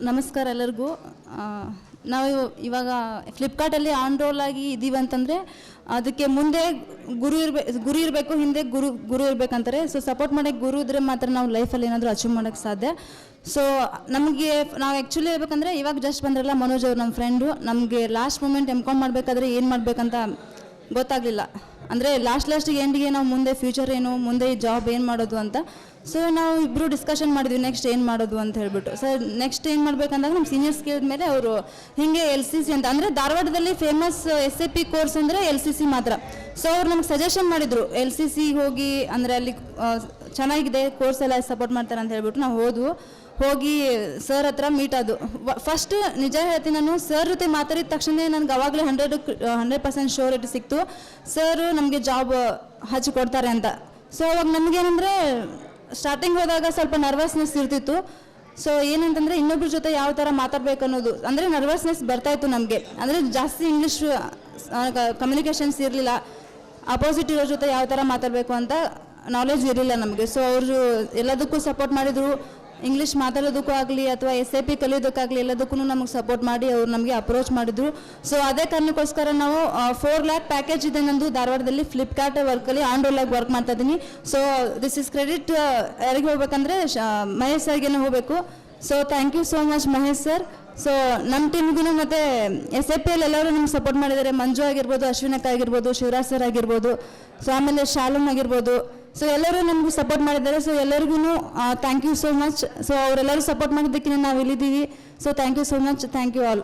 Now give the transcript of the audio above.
ನಮಸ್ಕಾರ ಎಲ್ಲರಿಗೂ. ನಾವು ಇವಾಗ ಫ್ಲಿಪ್ಕಾರ್ಟಲ್ಲಿ ಆನ್ ರೋಲ್ ಆಗಿ ಇದ್ದೀವಿ ಅಂತಂದರೆ ಅದಕ್ಕೆ ಮುಂದೆ ಗುರು ಇರಬೇಕು, ಹಿಂದೆ ಗುರು ಇರಬೇಕಂತಾರೆ. ಸೊ ಸಪೋರ್ಟ್ ಮಾಡೋಕ್ಕೆ ಗುರು ಇದ್ದರೆ ಮಾತ್ರ ನಾವು ಲೈಫಲ್ಲಿ ಏನಾದರೂ ಅಚೀವ್ ಮಾಡೋಕ್ಕೆ ಸಾಧ್ಯ. ಸೊ ನಾವು ಆ್ಯಕ್ಚುಲಿ ಹೇಳ್ಬೇಕಂದ್ರೆ ಇವಾಗ ಜಸ್ಟ್ ಬಂದ್ರಲ್ಲ ಮನೋಜ್ ಅವರು ನಮ್ಮ ಫ್ರೆಂಡು, ನಮಗೆ ಲಾಸ್ಟ್ ಮೂಮೆಂಟ್ ಎಮ್.ಕಾಮ್ ಮಾಡಬೇಕಾದ್ರೆ ಏನು ಮಾಡಬೇಕಂತ ಗೊತ್ತಾಗಲಿಲ್ಲ. ಅಂದರೆ ಲಾಸ್ಟಿಗೆ ಎಂಡಿಗೆ ನಾವು ಮುಂದೆ ಫ್ಯೂಚರ್ ಏನು, ಮುಂದೆ ಈ ಜಾಬ್ ಏನು ಮಾಡೋದು ಅಂತ. ಸೊ ನಾವು ಇಬ್ಬರು ಡಿಸ್ಕಷನ್ ಮಾಡಿದ್ವಿ ನೆಕ್ಸ್ಟ್ ಏನು ಮಾಡೋದು ಅಂತ ಹೇಳ್ಬಿಟ್ಟು. ಸರ್ ನೆಕ್ಸ್ಟ್ ಏನು ಮಾಡಬೇಕಂದಾಗ ನಮ್ಮ ಸೀನಿಯರ್ಸ್ ಕೇಳಿದ ಮೇಲೆ ಅವರು ಹೀಗೆ LCC ಅಂತ, ಅಂದರೆ ಧಾರವಾಡದಲ್ಲಿ ಫೇಮಸ್ SAP ಕೋರ್ಸ್ ಅಂದರೆ LCC ಮಾತ್ರ. ಸೊ ಅವ್ರು ನಮ್ಗೆ ಸಜೆಷನ್ ಮಾಡಿದರು LCC ಹೋಗಿ, ಅಂದರೆ ಅಲ್ಲಿ ಚೆನ್ನಾಗಿದೆ ಕೋರ್ಸ್ ಎಲ್ಲ ಸಪೋರ್ಟ್ ಮಾಡ್ತಾರೆ ಅಂತ ಹೇಳ್ಬಿಟ್ಟು ನಾವು ಹೋಗಿ ಸರ್ ಹತ್ರ ಮೀಟ್ ಆದು. ಫಸ್ಟ್ ನಿಜ ಹೇಳ್ತೀನಿ, ನಾನು ಸರ್ ಜೊತೆ ಮಾತಾಡಿದ ತಕ್ಷಣ ನನಗೆ ಅವಾಗಲೇ 100% ಶೋರಿಟಿ ಸಿಕ್ತು ಸರ್ ನಮಗೆ ಜಾಬ್ ಹಚ್ಚಿ ಕೊಡ್ತಾರೆ ಅಂತ. ಸೊ ಅವಾಗ ನಮಗೇನಂದರೆ ಸ್ಟಾರ್ಟಿಂಗ್ ಹೋದಾಗ ಸ್ವಲ್ಪ ನರ್ವಸ್ನೆಸ್ ಇರ್ತಿತ್ತು. ಸೊ ಏನಂತಂದರೆ ಇನ್ನೊಬ್ರ ಜೊತೆ ಯಾವ ಥರ ಮಾತಾಡಬೇಕು ಅನ್ನೋದು, ಅಂದರೆ ನರ್ವಸ್ನೆಸ್ ಬರ್ತಾಯಿತ್ತು ನಮಗೆ. ಅಂದರೆ ಜಾಸ್ತಿ ಇಂಗ್ಲೀಷ್ ಕಮ್ಯುನಿಕೇಷನ್ಸ್ ಇರಲಿಲ್ಲ, ಅಪೋಸಿಟ್ ಇರೋ ಜೊತೆ ಯಾವ ಥರ ಮಾತಾಡಬೇಕು ಅಂತ ನಾಲೆಜ್ ಇರಲಿಲ್ಲ ನಮಗೆ. ಸೊ ಅವರು ಎಲ್ಲದಕ್ಕೂ ಸಪೋರ್ಟ್ ಮಾಡಿದರು, ಇಂಗ್ಲೀಷ್ ಮಾತಾಡೋದಕ್ಕೂ ಆಗಲಿ ಅಥವಾ SAP ಕಲಿಯೋದಕ್ಕಾಗಲಿ ಎಲ್ಲದಕ್ಕೂ ನಮಗೆ ಸಪೋರ್ಟ್ ಮಾಡಿ ಅವ್ರು ನಮಗೆ ಅಪ್ರೋಚ್ ಮಾಡಿದ್ರು. ಸೊ ಅದೇ ಕಾರಣಕ್ಕೋಸ್ಕರ ನಾವು 4 lakh ಪ್ಯಾಕೇಜ್ ಇದೆ ನಂದು ಧಾರವಾಡದಲ್ಲಿ ಫ್ಲಿಪ್ಕಾರ್ಟ್ ವರ್ಕಲ್ಲಿ ಆನ್ ರೋಲ್ ಆಗಿ ವರ್ಕ್ ಮಾಡ್ತಾ ಇದ್ದೀನಿ. ಸೊ ದಿಸ್ ಇಸ್ ಕ್ರೆಡಿಟ್ ಯಾರಿಗೆ ಹೋಗ್ಬೇಕಂದ್ರೆ ಮಹೇಶ್ ಸರ್ಗೆ ಹೋಗಬೇಕು. So thank you so much Mahesh sir. So ನಮ್ಮ ಟೀಮ್ಗೂ ಮತ್ತು SAP ಎಲ್ಲರೂ ನಮ್ಗೆ ಸಪೋರ್ಟ್ ಮಾಡಿದ್ದಾರೆ. ಮಂಜು ಆಗಿರ್ಬೋದು, ಅಶ್ವಿನಕ್ಕ ಆಗಿರ್ಬೋದು, ಶಿವರಾಜ್ ಸರ್ ಆಗಿರ್ಬೋದು, ಸೊ ಆಮೇಲೆ ಶಾಲಮ್ ಆಗಿರ್ಬೋದು. ಸೊ ಎಲ್ಲರೂ ನಮಗೂ ಸಪೋರ್ಟ್ ಮಾಡಿದ್ದಾರೆ. ಸೊ ಎಲ್ಲರಿಗೂ thank you so much. So ಅವರೆಲ್ಲರೂ ಸಪೋರ್ಟ್ ಮಾಡಿದ್ದಕ್ಕೆ ನಾವು ಇಲ್ಲಿದ್ದೀವಿ. So thank you so much. Thank you all.